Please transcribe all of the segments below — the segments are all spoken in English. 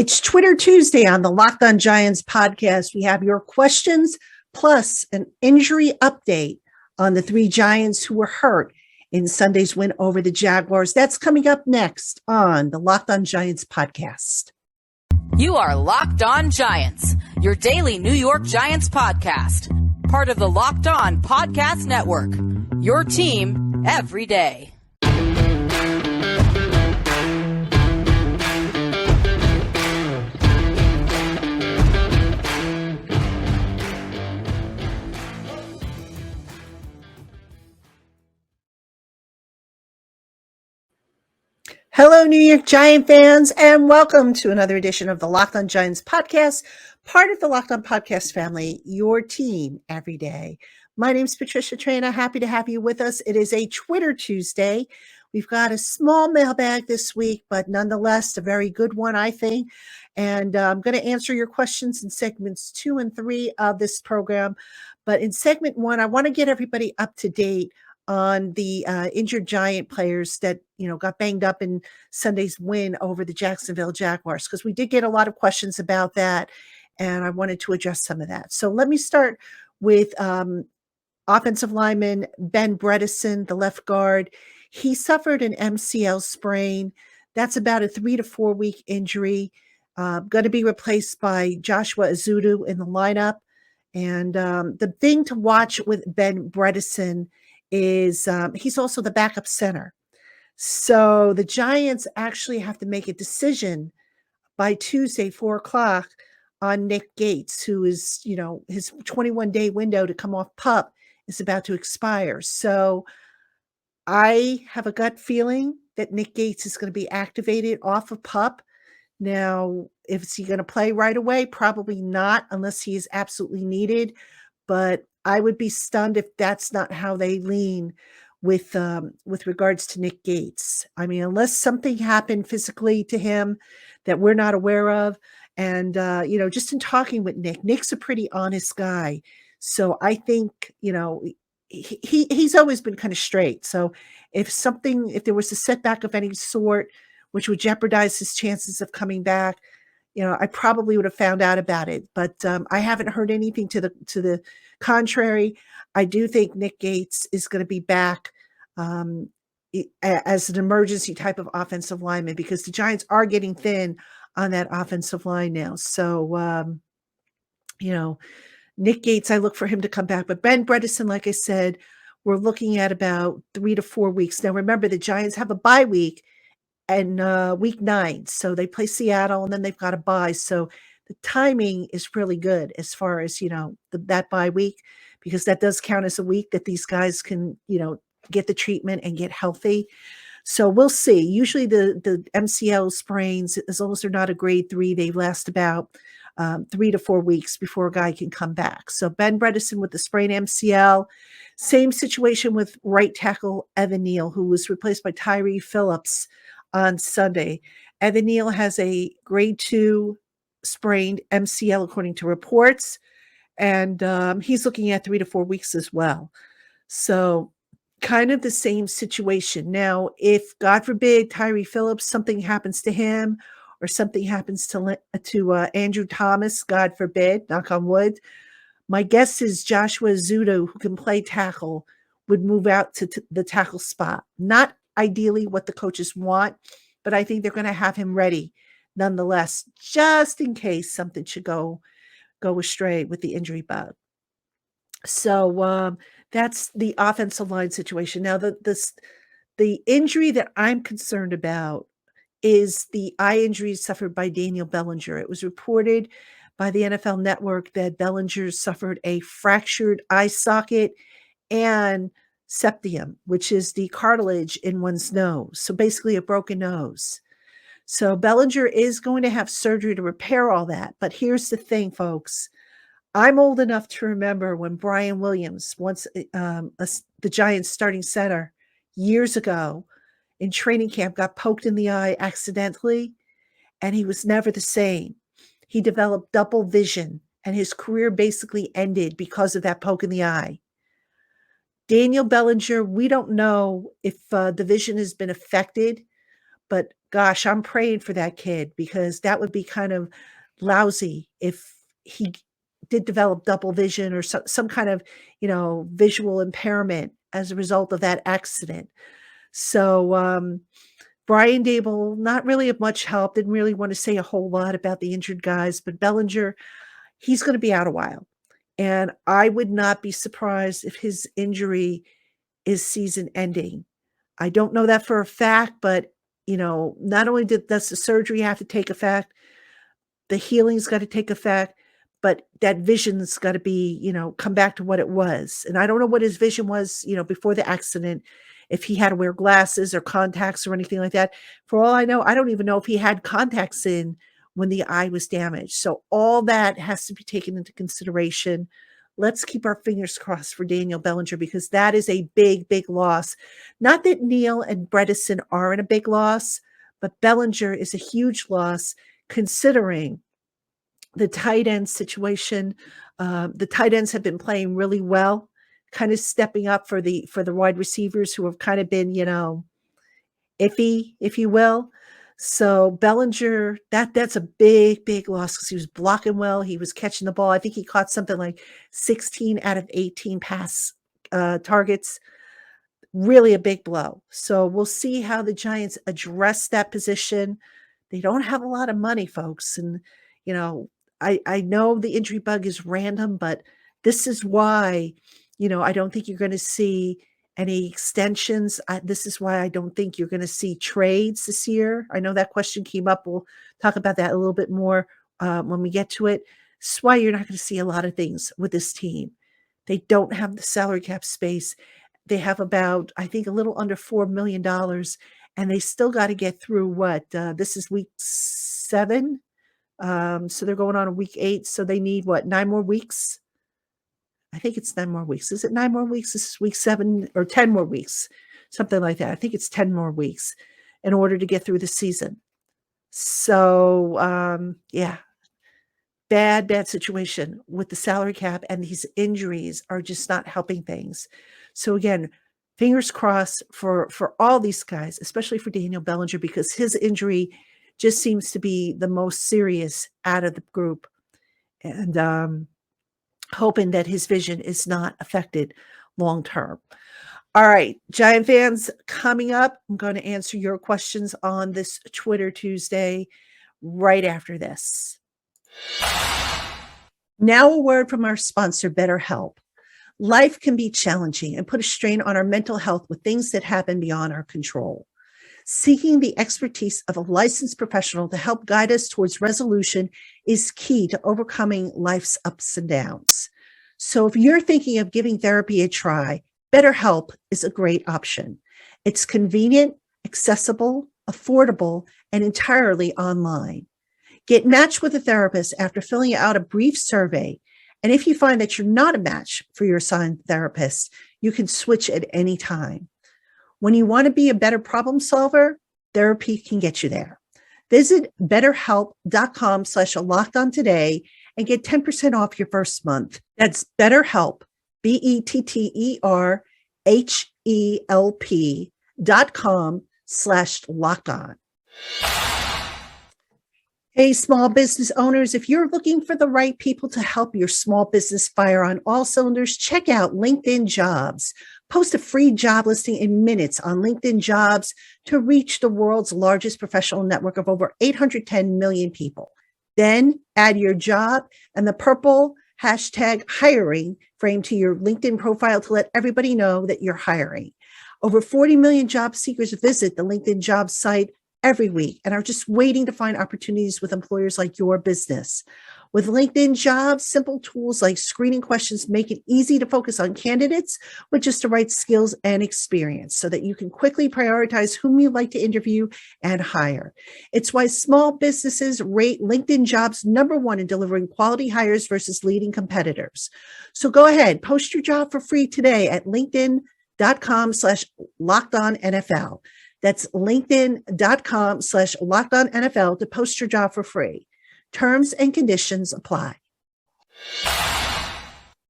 It's Twitter Tuesday on the LockedOn Giants podcast. We have your questions plus an injury update on the three Giants who were hurt in Sunday's win over the Jaguars. That's coming up next on the LockedOn Giants podcast. You are Locked On Giants, your daily New York Giants podcast. Part of the Locked On Podcast Network, your team every day. Hello, New York Giant fans, and welcome to another edition of the Locked On Giants podcast, part of the Locked On Podcast family, your team every day. My name's Patricia Traina. Happy to have you with us. It is a Twitter Tuesday. We've got a small mailbag this week, but nonetheless, a very good one, I think. And I'm going to answer your questions in segments 2 and 3 of this program. But in segment 1, I want to get everybody up to date on the injured Giant players that, got banged up in Sunday's win over the Jacksonville Jaguars, because we did get a lot of questions about that, and I wanted to address some of that. So let me start with offensive lineman Ben Bredesen, the left guard. He suffered an MCL sprain. That's about a 3 to 4 week injury. Going to be replaced by Joshua Ezeudu in the lineup. And the thing to watch with Ben Bredesen is he's also the backup center. So the Giants actually have to make a decision by Tuesday, 4:00 on Nick Gates, who is, his 21-day window to come off PUP is about to expire. So I have a gut feeling that Nick Gates is going to be activated off of PUP. Now, is he going to play right away? Probably not, unless he is absolutely needed. But I would be stunned if that's not how they lean with regards to Nick Gates. I mean, unless something happened physically to him that we're not aware of. And, just in talking with Nick, Nick's a pretty honest guy. So I think, he's always been kind of straight. So if there was a setback of any sort, which would jeopardize his chances of coming back, I probably would have found out about it, but I haven't heard anything to the contrary. I do think Nick Gates is going to be back as an emergency type of offensive lineman, because the Giants are getting thin on that offensive line now. So, Nick Gates, I look for him to come back. But Ben Bredesen, like I said, we're looking at about 3 to 4 weeks. Now, remember, the Giants have a bye week and week 9. So they play Seattle and then they've got a bye. So the timing is really good as far as, that bye week, because that does count as a week that these guys can, get the treatment and get healthy. So we'll see. Usually the MCL sprains, as long as they're not a grade 3, they last about 3 to 4 weeks before a guy can come back. So Ben Bredesen with the sprained MCL. Same situation with right tackle Evan Neal, who was replaced by Tyree Phillips on Sunday. Evan Neal has a grade 2 sprained MCL according to reports, and he's looking at 3 to 4 weeks as well. So kind of the same situation. Now, if God forbid Tyree Phillips, something happens to him, or something happens to Andrew Thomas, God forbid, knock on wood, my guess is Joshua Ezeudu, who can play tackle, would move out to the tackle spot. Not ideally what the coaches want, but I think they're going to have him ready nonetheless, just in case something should go astray with the injury bug. So that's the offensive line situation. Now, the injury that I'm concerned about is the eye injury suffered by Daniel Bellinger. It was reported by the NFL Network that Bellinger suffered a fractured eye socket and septum, which is the cartilage in one's nose. So basically a broken nose. So Bellinger is going to have surgery to repair all that. But here's the thing, folks. I'm old enough to remember when Brian Williams, once the Giants starting center years ago in training camp, got poked in the eye accidentally, and he was never the same. He developed double vision, and his career basically ended because of that poke in the eye. Daniel Bellinger, we don't know if the vision has been affected, but gosh, I'm praying for that kid because that would be kind of lousy if he did develop double vision or some kind of, visual impairment as a result of that accident. So, Brian Dable, not really of much help, didn't really want to say a whole lot about the injured guys, but Bellinger, he's going to be out a while. And I would not be surprised if his injury is season ending. I don't know that for a fact, but not only does the surgery have to take effect, the healing's got to take effect, but that vision's got to be, come back to what it was. And I don't know what his vision was, before the accident, if he had to wear glasses or contacts or anything like that. For all I know, I don't even know if he had contacts in when the eye was damaged. So all that has to be taken into consideration. Let's keep our fingers crossed for Daniel Bellinger because that is a big, big loss. Not that Neal and Bredesen aren't a big loss, but Bellinger is a huge loss considering the tight end situation. The tight ends have been playing really well, kind of stepping up for the wide receivers who have kind of been, iffy, if you will. So Bellinger, that's a big, big loss because he was blocking well. He was catching the ball. I think he caught something like 16 out of 18 pass targets. Really a big blow. So we'll see how the Giants address that position. They don't have a lot of money, folks. And, I know the injury bug is random, but this is why, I don't think you're going to see any extensions. This is why I don't think you're going to see trades this year. I know that question came up. We'll talk about that a little bit more when we get to it. This is why you're not going to see a lot of things with this team. They don't have the salary cap space. They have about, I think, a little under $4 million, and they still got to get through what? This is week 7. So they're going on a week 8. So they need what? 9 more weeks? I think it's 9 more weeks. Is it 9 more weeks? This is week 7 or 10 more weeks, something like that. I think it's 10 more weeks in order to get through the season. So, yeah, bad situation with the salary cap, and these injuries are just not helping things. So again, fingers crossed for all these guys, especially for Daniel Bellinger, because his injury just seems to be the most serious out of the group. And hoping that his vision is not affected long term. All right, Giant fans, coming up, I'm going to answer your questions on this Twitter Tuesday right after this. Now a word from our sponsor, BetterHelp. Life can be challenging and put a strain on our mental health with things that happen beyond our control. Seeking the expertise of a licensed professional to help guide us towards resolution is key to overcoming life's ups and downs. So if you're thinking of giving therapy a try, BetterHelp is a great option. It's convenient, accessible, affordable, and entirely online. Get matched with a therapist after filling out a brief survey. And if you find that you're not a match for your assigned therapist, you can switch at any time. When you want to be a better problem solver, therapy can get you there. Visit betterhelp.com/lockedon today and get 10% off your first month. That's BetterHelp, BetterHelp.com/lockedon. Hey, small business owners, if you're looking for the right people to help your small business fire on all cylinders, check out LinkedIn Jobs. Post a free job listing in minutes on LinkedIn Jobs to reach the world's largest professional network of over 810 million people. Then add your job and the purple #hiring frame to your LinkedIn profile to let everybody know that you're hiring. Over 40 million job seekers visit the LinkedIn Jobs site every week and are just waiting to find opportunities with employers like your business. With LinkedIn Jobs, simple tools like screening questions make it easy to focus on candidates with just the right skills and experience so that you can quickly prioritize whom you'd like to interview and hire. It's why small businesses rate LinkedIn Jobs #1 in delivering quality hires versus leading competitors. So go ahead, post your job for free today at linkedin.com/LockedOnNFL. That's linkedin.com/LockedOnNFL to post your job for free. Terms and conditions apply.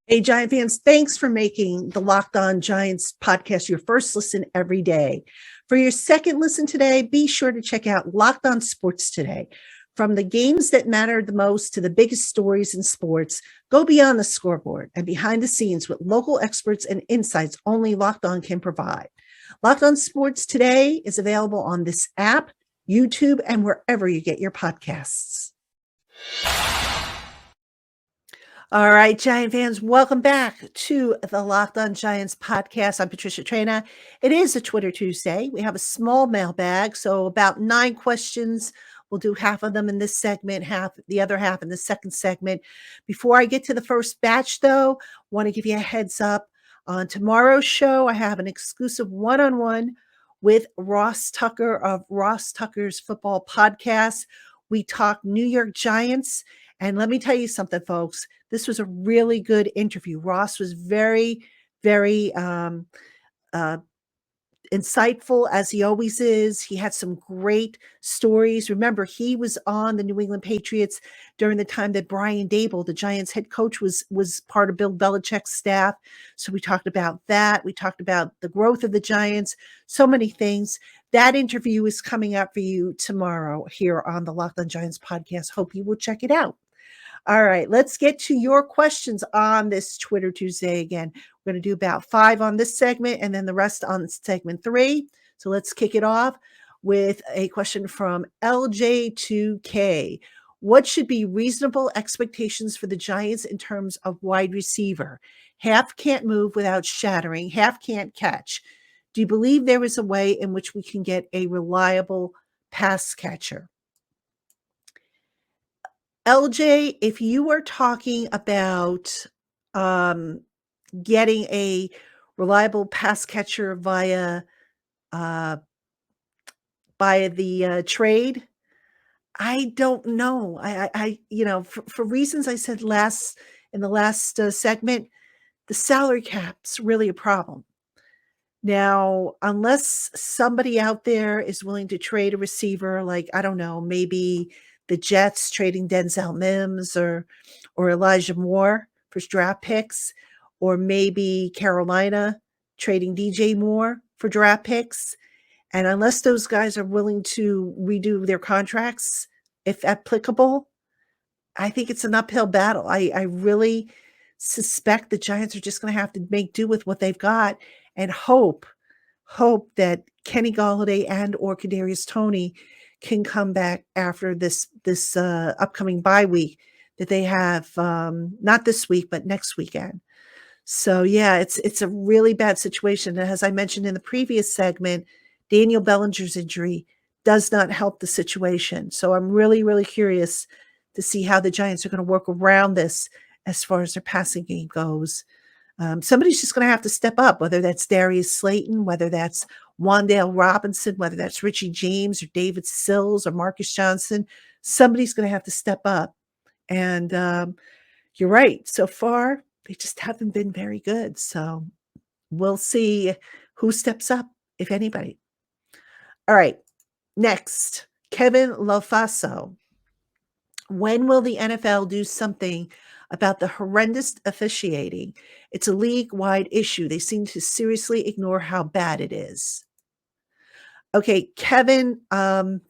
Hey, Giant fans, thanks for making the Locked On Giants podcast your first listen every day. For your second listen today, be sure to check out Locked On Sports Today. From the games that matter the most to the biggest stories in sports, go beyond the scoreboard and behind the scenes with local experts and insights only Locked On can provide. Locked On Sports Today is available on this app, YouTube, and wherever you get your podcasts. All right, Giant fans, welcome back to the Locked On Giants podcast. I'm Patricia Traina. It is a Twitter Tuesday. We have a small mailbag, so about 9 questions. We'll do half of them in this segment, the other half in the second segment. Before I get to the first batch, though, I want to give you a heads up. On tomorrow's show, I have an exclusive one-on-one with Ross Tucker of Ross Tucker's Football Podcast. We talk New York Giants. And let me tell you something, folks. This was a really good interview. Ross was very, very insightful, as he always is. He had some great stories. Remember, he was on the New England Patriots during the time that Brian Daboll, the Giants head coach, was part of Bill Belichick's staff. So we talked about that. We talked about the growth of the Giants, so many things. That interview is coming up for you tomorrow here on the Locked On Giants podcast. Hope you will check it out. All right, let's get to your questions on this Twitter Tuesday again. We're going to do about 5 on this segment and then the rest on segment 3. So let's kick it off with a question from LJ2K. What should be reasonable expectations for the Giants in terms of wide receiver? Half can't move without shattering, half can't catch. Do you believe there is a way in which we can get a reliable pass catcher? LJ, if you are talking about getting a reliable pass catcher via the trade, I don't know. I for reasons I said in the last segment, the salary cap's really a problem. Now, unless somebody out there is willing to trade a receiver, like, I don't know, maybe the Jets trading Denzel Mims or Elijah Moore for draft picks, or maybe Carolina trading DJ Moore for draft picks. And unless those guys are willing to redo their contracts, if applicable, I think it's an uphill battle. I really suspect the Giants are just going to have to make do with what they've got and hope that Kenny Golladay and or Kadarius Toney can come back after this upcoming bye week that they have, not this week, but next weekend. So yeah, it's a really bad situation. And as I mentioned in the previous segment, Daniel Bellinger's injury does not help the situation. So I'm really, really curious to see how the Giants are going to work around this as far as their passing game goes. Somebody's just going to have to step up, whether that's Darius Slayton, whether that's Wan'Dale Robinson, whether that's Richie James or David Sills or Marcus Johnson. Somebody's going to have to step up. And you're right. So far, they just haven't been very good. So we'll see who steps up, if anybody. All right. Next, Kevin Lofaso. When will the NFL do something about the horrendous officiating? It's a league-wide issue. They seem to seriously ignore how bad it is. Okay, Kevin, I'm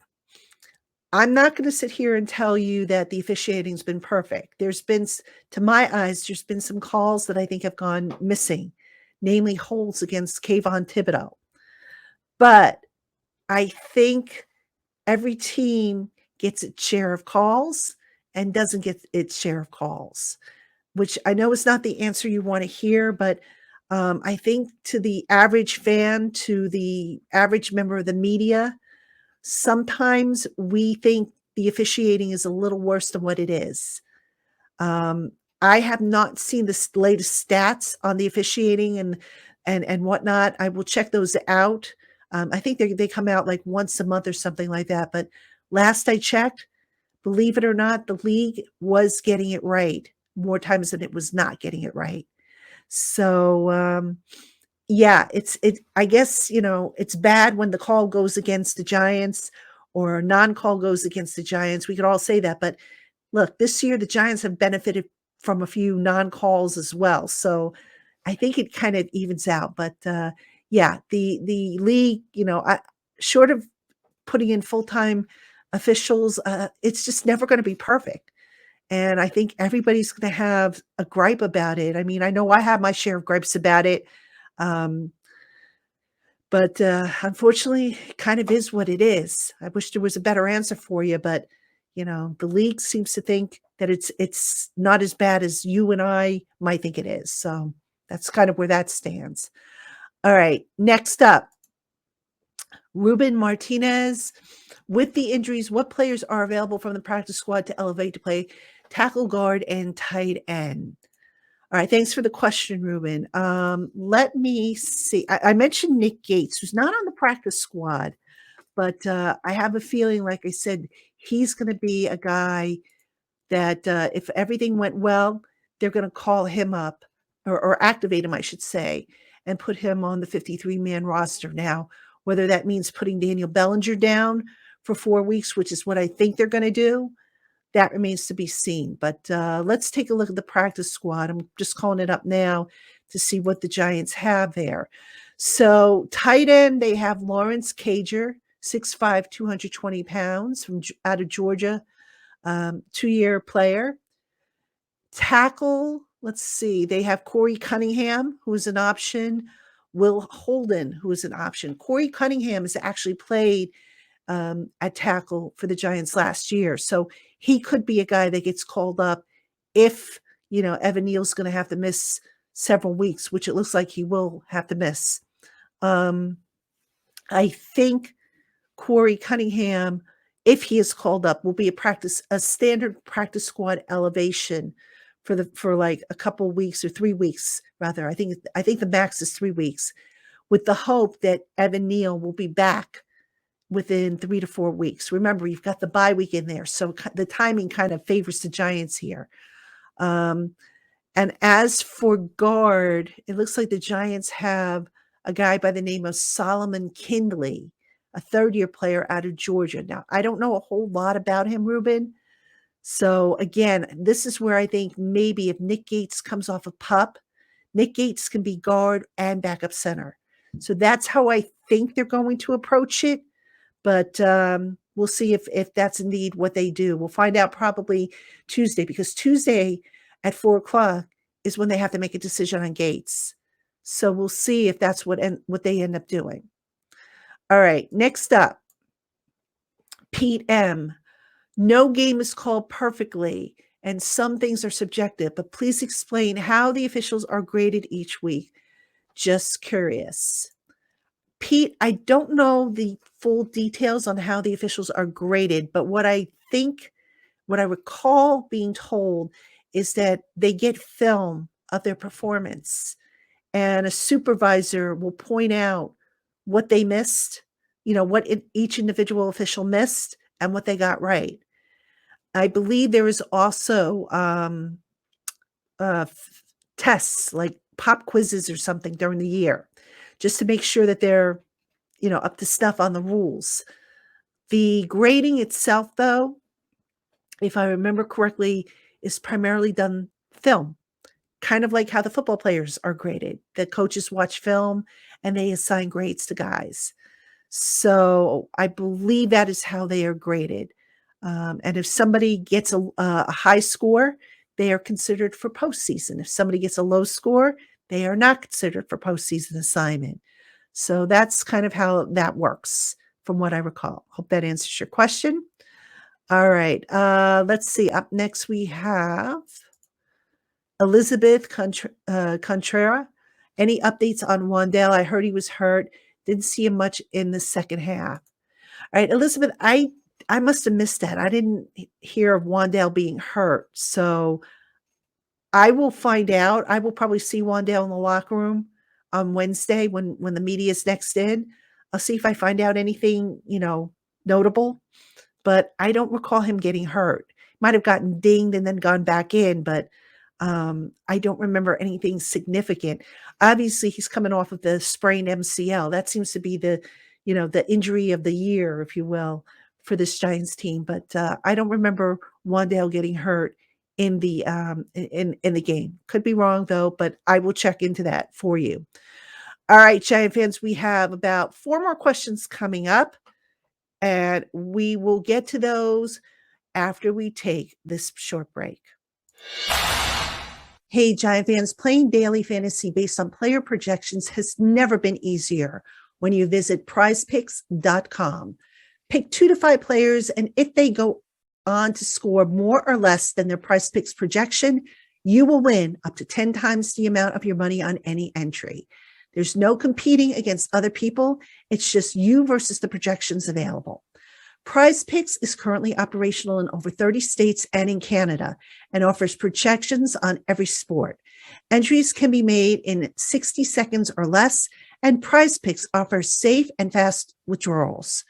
not going to sit here and tell you that the officiating's been perfect. To my eyes, there's been some calls that I think have gone missing, namely holds against Kayvon Thibodeau. But I think every team gets its share of calls and doesn't get its share of calls, which I know is not the answer you want to hear, but I think to the average fan, to the average member of the media, sometimes we think the officiating is a little worse than what it is. I have not seen the latest stats on the officiating and whatnot. I will check those out. I think they come out like once a month or something like that. But last I checked, believe it or not, the league was getting it right more times than it was not getting it right. So, yeah, I guess, it's bad when the call goes against the Giants or a non-call goes against the Giants. We could all say that. But look, this year the Giants have benefited from a few non-calls as well. So I think it kind of evens out. But yeah, the league, short of putting in full-time officials, it's just never going to be perfect. And I think everybody's going to have a gripe about it. I mean, I know I have my share of gripes about it. Um, but unfortunately, it kind of is what it is. I wish there was a better answer for you, but the league seems to think that it's not as bad as you and I might think it is. So that's kind of where that stands. All right, next up, Ruben Martinez. With the injuries, what players are available from the practice squad to elevate to play tackle, guard, and tight end? All right, thanks for the question, Ruben. Let me see. I mentioned Nick Gates, who's not on the practice squad, but I have a feeling, like I said, he's going to be a guy that if everything went well, they're going to call him up or activate him, I should say, and put him on the 53-man roster. Now, whether that means putting Daniel Bellinger down for 4 weeks, which is what I think they're going to do, that remains to be seen. But let's take a look at the practice squad. I'm just calling it up now to see what the Giants have there. So tight end, they have Lawrence Cager, 6'5", 220 pounds, out of Georgia, 2-year player. Tackle, let's see. They have Corey Cunningham, who is an option. Will Holden, who is an option. Corey Cunningham has actually played at tackle for the Giants last year. So he could be a guy that gets called up if, Evan Neal's going to have to miss several weeks, which it looks like he will have to miss. I think Corey Cunningham, if he is called up, will be a standard practice squad elevation for like a couple weeks or 3 weeks, rather. I think the max is 3 weeks, with the hope that Evan Neal will be back within 3 to 4 weeks. Remember, you've got the bye week in there, so the timing kind of favors the Giants here. And as for guard, it looks like the Giants have a guy by the name of Solomon Kindley, a third-year player out of Georgia. Now, I don't know a whole lot about him, Ruben. So, again, this is where I think maybe if Nick Gates comes off a PUP, Nick Gates can be guard and backup center. So that's how I think they're going to approach it. But we'll see if that's indeed what they do. We'll find out probably Tuesday, because Tuesday at 4:00 is when they have to make a decision on Gates. So we'll see if that's what they end up doing. All right, next up, Pete M. No game is called perfectly, and some things are subjective, but please explain how the officials are graded each week. Just curious. Pete, I don't know the full details on how the officials are graded, but what I recall being told is that they get film of their performance, and a supervisor will point out what they missed, what each individual official missed and what they got right. I believe there is also tests like pop quizzes or something during the year, just to make sure that they're, up to snuff on the rules. The grading itself, though, if I remember correctly, is primarily done film, kind of like how the football players are graded. The coaches watch film and they assign grades to guys. So I believe that is how they are graded. And if somebody gets a high score, they are considered for postseason. If somebody gets a low score, they are not considered for postseason assignment. So that's kind of how that works from what I recall. Hope that answers your question. All right. Let's see. Up next, we have Elizabeth Contreras. Any updates on Wan'Dale? I heard he was hurt. Didn't see him much in the second half. All right, Elizabeth, I must have missed that. I didn't hear of Wan'Dale being hurt. So I will find out. I will probably see Wan'Dale in the locker room on Wednesday when the media is next in. I'll see if I find out anything, notable. But I don't recall him getting hurt. Might have gotten dinged and then gone back in, but I don't remember anything significant. Obviously, he's coming off of the sprained MCL. That seems to be the injury of the year, if you will, for this Giants team. But I don't remember Wan'Dale getting hurt in the game. Could be wrong though, but I will check into that for you. All right, Giant fans, we have about 4 more questions coming up, and we will get to those after we take this short break. Hey, Giant fans, playing daily fantasy based on player projections has never been easier when you visit prizepicks.com. Pick 2 to 5 players, and if they go on to score more or less than their PrizePicks projection, you will win up to 10 times the amount of your money on any entry. There's no competing against other people. It's just you versus the projections available. PrizePicks is currently operational in over 30 states and in Canada and offers projections on every sport. Entries can be made in 60 seconds or less, and PrizePicks offers safe and fast withdrawals.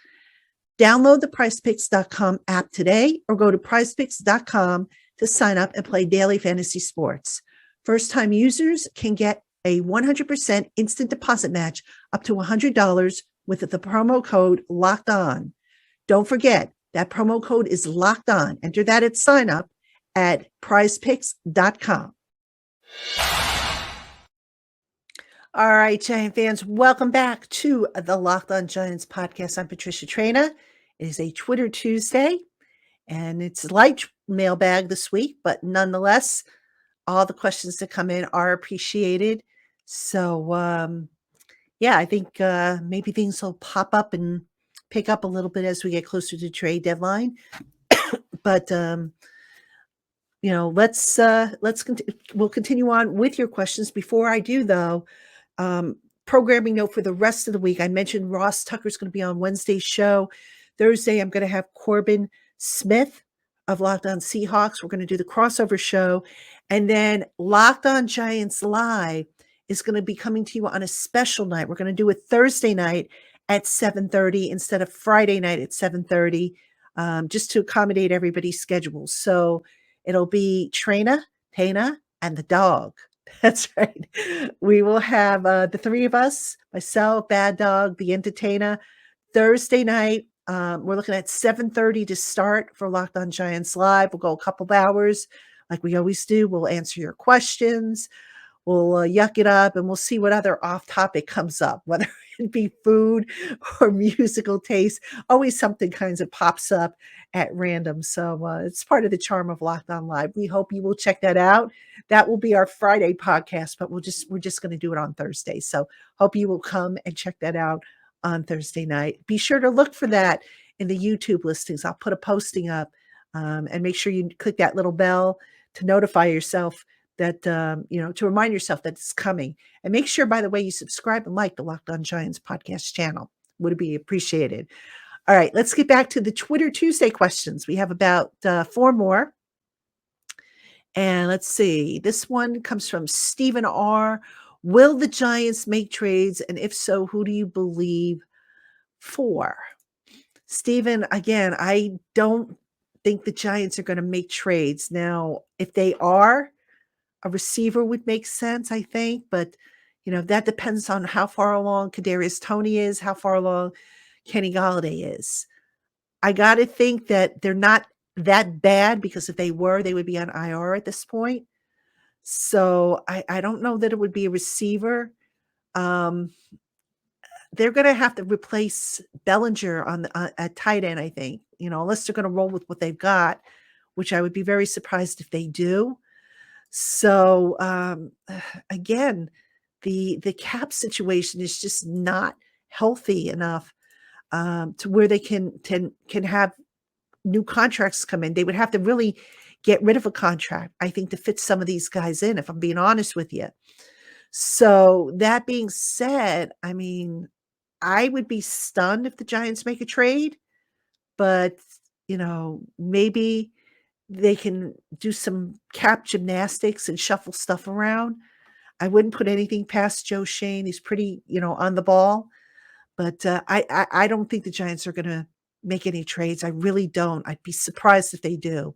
Download the PrizePicks.com app today or go to PrizePicks.com to sign up and play daily fantasy sports. First-time users can get a 100% instant deposit match up to $100 with the promo code LOCKEDON. Don't forget that promo code is locked on. Enter that at sign up at prizepicks.com. All right, Giant fans, welcome back to the LockedOn Giants podcast. I'm Patricia Traina. It is a Twitter Tuesday, and it's light mailbag this week, but nonetheless, all the questions that come in are appreciated. So, yeah, I think maybe things will pop up and pick up a little bit as we get closer to trade deadline. But we'll continue on with your questions. Before I do, though, programming note for the rest of the week. I mentioned Ross Tucker's going to be on Wednesday's show. Thursday, I'm going to have Corbin Smith of Locked On Seahawks. We're going to do the crossover show. And then Locked On Giants Live is going to be coming to you on a special night. We're going to do it Thursday night at 7:30 instead of Friday night at 7:30, just to accommodate everybody's schedules. So it'll be Tana, and the dog. That's right. We will have the 3 of us, myself, Bad Dog, the entertainer. Thursday night, we're looking at 7:30 to start for Locked On Giants Live. We'll go a couple of hours like we always do. We'll answer your questions. We'll yuck it up, and we'll see what other off topic comes up, whether it be food or musical taste. Always something kinds of pops up at random. So it's part of the charm of Locked On Live. We hope you will check that out. That will be our Friday podcast, but we're just going to do it on Thursday. So hope you will come and check that out on Thursday night. Be sure to look for that in the YouTube listings. I'll put a posting up, and make sure you click that little bell to notify yourself that, to remind yourself that it's coming. And make sure, by the way, you subscribe and like the Locked On Giants podcast channel. Would be appreciated. All right, let's get back to the Twitter Tuesday questions. We have about 4 more. And let's see. This one comes from Stephen R. Will the Giants make trades? And if so, who do you believe for? Stephen, again, I don't think the Giants are going to make trades. Now, if they are, a receiver would make sense, I think. But, that depends on how far along Kadarius Toney is, how far along Kenny Golladay is. I got to think that they're not that bad, because if they were, they would be on IR at this point. So I don't know that it would be a receiver. They're going to have to replace Bellinger at tight end, I think, unless they're going to roll with what they've got, which I would be very surprised if they do. So again, the cap situation is just not healthy enough to where they can have new contracts come in. They would have to really get rid of a contract, I think, to fit some of these guys in, if I'm being honest with you. So that being said, I mean, I would be stunned if the Giants make a trade, but, maybe they can do some cap gymnastics and shuffle stuff around. I wouldn't put anything past Joe Shane. He's pretty, on the ball. But I don't think the Giants are going to make any trades. I really don't. I'd be surprised if they do.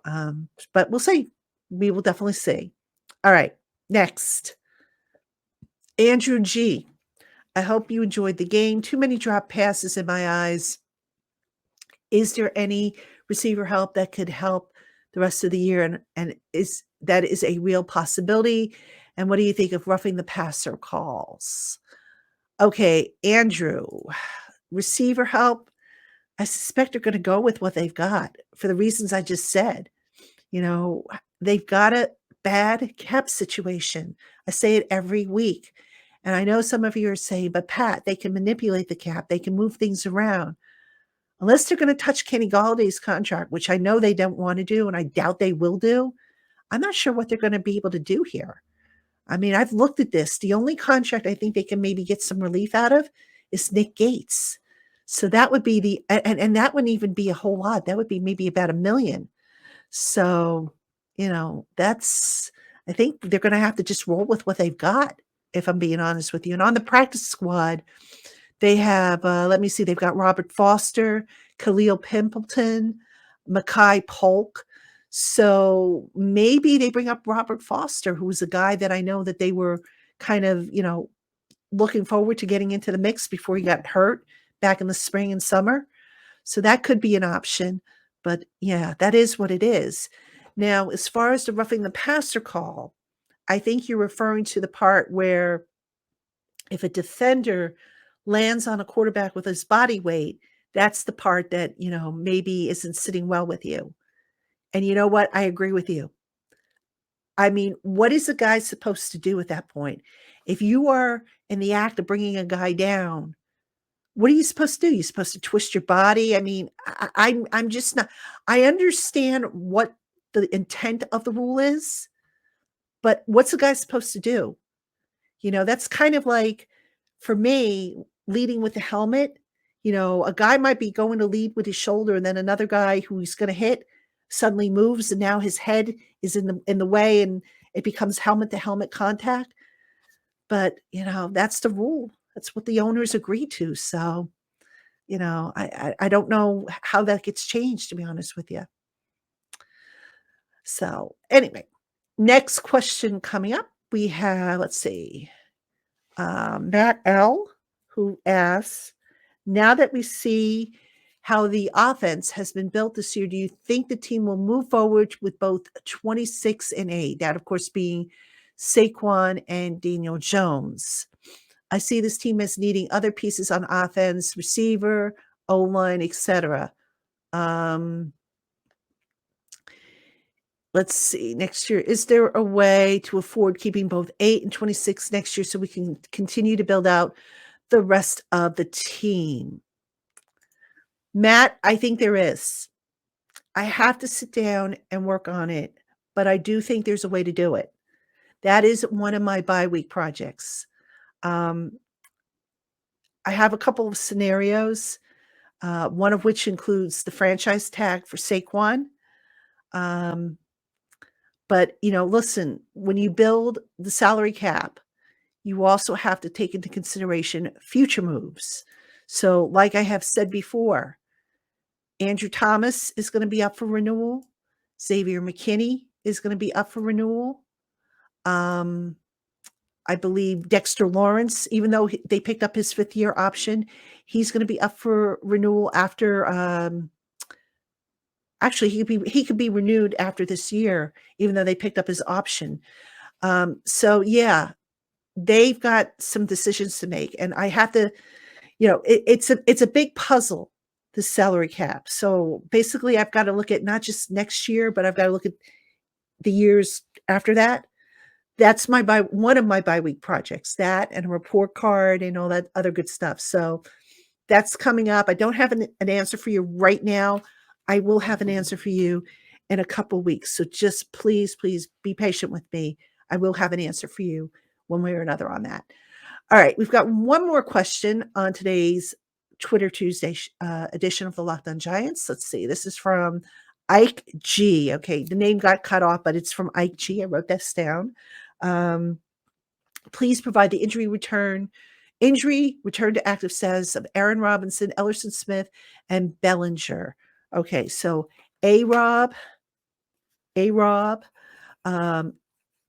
But we'll see. We will definitely see. All right. Next. Andrew G. I hope you enjoyed the game. Too many drop passes in my eyes. Is there any receiver help that could help the rest of the year, and is a real possibility? And what do you think of roughing the passer calls? Okay, Andrew, receiver help. I suspect they're going to go with what they've got for the reasons I just said. You know, they've got a bad cap situation. I say it every week. And I know some of you are saying, but Pat, they can manipulate the cap, they can move things around. Unless they're going to touch Kenny Galladay's contract, which I know they don't want to do, and I doubt they will do, I'm not sure what they're going to be able to do here. I mean, I've looked at this. The only contract I think they can maybe get some relief out of is Nick Gates. So that would be and that wouldn't even be a whole lot. That would be maybe about $1 million. So, I think they're going to have to just roll with what they've got, if I'm being honest with you. And on the practice squad, they have, let me see, they've got Robert Foster, Khalil Pimpleton, Makai Polk. So maybe they bring up Robert Foster, who was a guy that I know that they were kind of, looking forward to getting into the mix before he got hurt back in the spring and summer. So that could be an option. But yeah, that is what it is. Now, as far as the roughing the passer call, I think you're referring to the part where if a defender lands on a quarterback with his body weight, that's the part that, maybe isn't sitting well with you. And you know what? I agree with you. I mean, what is a guy supposed to do at that point? If you are in the act of bringing a guy down, what are you supposed to do? You're supposed to twist your body? I mean, I'm just not. I understand what the intent of the rule is, but what's a guy supposed to do? That's kind of like, for me, leading with the helmet. A guy might be going to lead with his shoulder, and then another guy who he's going to hit suddenly moves, and now his head is in the way, and it becomes helmet to helmet contact. But that's the rule. That's what the owners agreed to. So, I don't know how that gets changed, to be honest with you. So anyway, next question coming up, we have, let's see, Matt L., who asks, now that we see how the offense has been built this year, do you think the team will move forward with both 26 and 8? That, of course, being Saquon and Daniel Jones. I see this team as needing other pieces on offense, receiver, O-line, etc. Let's see, next year, is there a way to afford keeping both 8 and 26 next year so we can continue to build out the rest of the team? Matt, I think there is. I have to sit down and work on it, but I do think there's a way to do it. That is one of my bye-week projects. I have a couple of scenarios, one of which includes the franchise tag for Saquon. But, listen, when you build the salary cap, you also have to take into consideration future moves. So like I have said before, Andrew Thomas is going to be up for renewal. Xavier McKinney is going to be up for renewal. I believe Dexter Lawrence, even though they picked up his 5th-year option, he's going to be up for renewal after actually, he could be renewed after this year, even though they picked up his option. So yeah, they've got some decisions to make, and I have to, it's a big puzzle, the salary cap. So basically, I've got to look at not just next year, but I've got to look at the years after that. That's one of my bye-week projects. That and a report card and all that other good stuff. So that's coming up. I don't have an answer for you right now. I will have an answer for you in a couple weeks. So just please be patient with me. I will have an answer for you one way or another on that. All right. We've got one more question on today's Twitter Tuesday edition of the LockedOn Giants. Let's see. This is from Ike G. Okay. The name got cut off, but it's from Ike G. I wrote this down. Please provide the injury return to active status of Aaron Robinson, Ellerson Smith, and Bellinger. Okay, so A-Rob,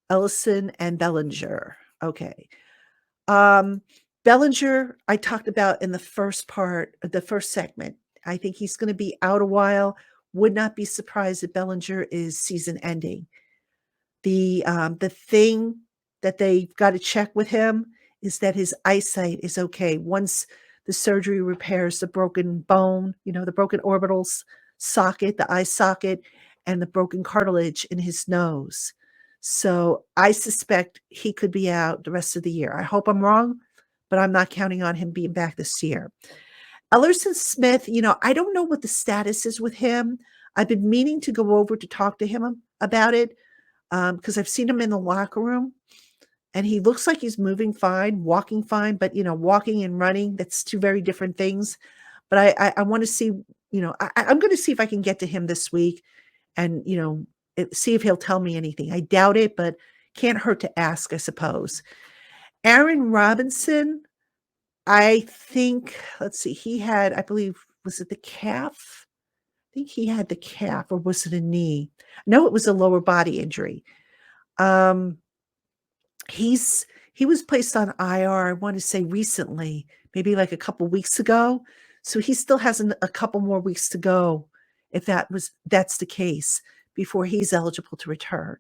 Ellison, and Bellinger. Okay. Bellinger, I talked about in the first segment. I think he's going to be out a while. would not be surprised if Bellinger is season ending. The thing that they've got to check with him is that his eyesight is okay. Once the surgery repairs the broken bone, the broken orbital socket, the eye socket, and the broken cartilage in his nose. So I suspect he could be out the rest of the year. I hope I'm wrong, but I'm not counting on him being back this year. Ellerson Smith, I don't know what the status is with him. I've been meaning to go over to talk to him about it because I've seen him in the locker room and he looks like he's moving fine, walking fine, but walking and running, that's two very different things. But I want to see, I'm going to see if I can get to him this week and, see if he'll tell me anything. I doubt it, but can't hurt to ask, I suppose. Aaron Robinson, I think, let's see, he had, I believe, was it the calf? I think he had the calf, or was it a knee? No, it was a lower body injury. He was placed on IR, I want to say recently, maybe like a couple weeks ago. So he still has a couple more weeks to go, if that's the case, before he's eligible to return.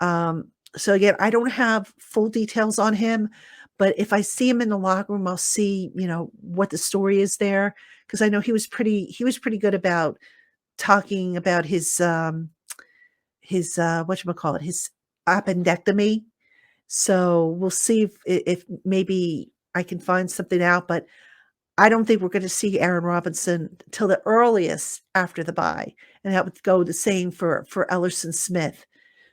So again, I don't have full details on him, but if I see him in the locker room, I'll see, what the story is there. Because I know he was pretty good about talking about his whatchamacallit, his appendectomy. So we'll see if maybe I can find something out, but I don't think we're going to see Aaron Robinson till the earliest after the bye. And that would go the same for Ellerson Smith.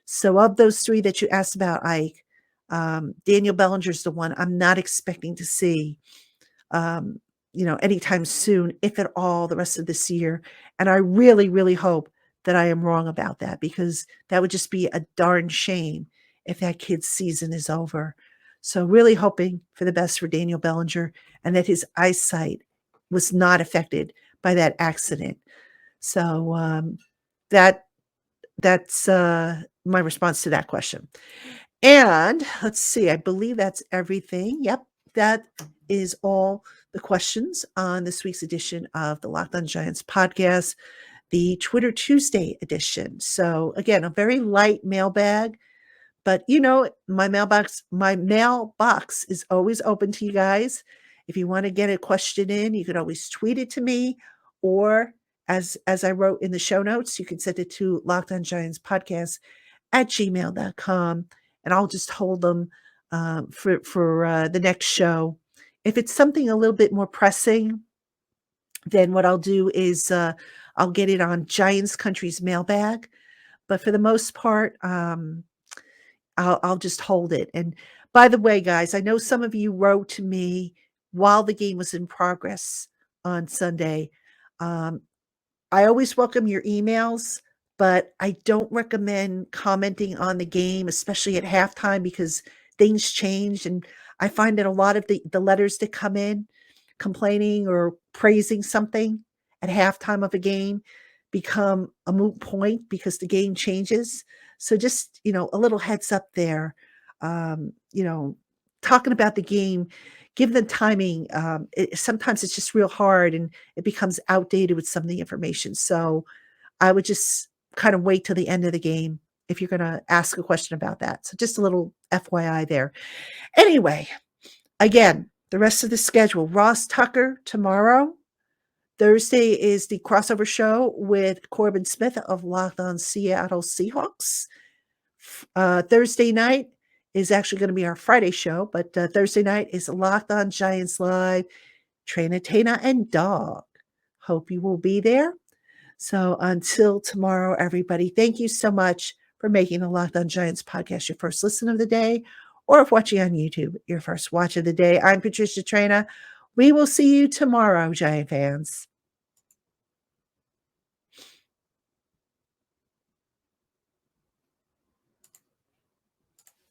So of those three that you asked about, Ike, Daniel Bellinger's the one I'm not expecting to see, anytime soon, if at all, the rest of this year. And I really, really hope that I am wrong about that, because that would just be a darn shame if that kid's season is over. So really hoping for the best for Daniel Bellinger and that his eyesight was not affected by that accident. So that's my response to that question. And let's see, I believe that's everything. Yep, that is all the questions on this week's edition of the LockedOn Giants podcast, the Twitter Tuesday edition. So again, a very light mailbag, but my mailbox is always open to you guys. If you want to get a question in, you can always tweet it to me, or as I wrote in the show notes, you can send it to lockedongiantspodcast at gmail.com, and I'll just hold them for the next show. If it's something a little bit more pressing, then what I'll do is I'll get it on Giants Country's mailbag. But for the most part, I'll just hold it. And by the way, guys, I know some of you wrote to me while the game was in progress on Sunday. I always welcome your emails, but I don't recommend commenting on the game, especially at halftime, because things change. And I find that a lot of the letters that come in complaining or praising something at halftime of a game become a moot point because the game changes. So just, a little heads up there, talking about the game, give the timing. Sometimes it's just real hard and it becomes outdated with some of the information. So I would just kind of wait till the end of the game if you're going to ask a question about that. So just a little FYI there. Anyway, again, the rest of the schedule: Ross Tucker tomorrow. Thursday is the crossover show with Corbin Smith of Locked On Seattle Seahawks. Thursday night is actually going to be our Friday show, but Thursday night is Locked On Giants Live, Traina, Tana, and Dog. Hope you will be there. So until tomorrow, everybody, thank you so much for making the Locked On Giants podcast your first listen of the day, or if watching on YouTube, your first watch of the day. I'm Patricia Traina. We will see you tomorrow, Giant fans.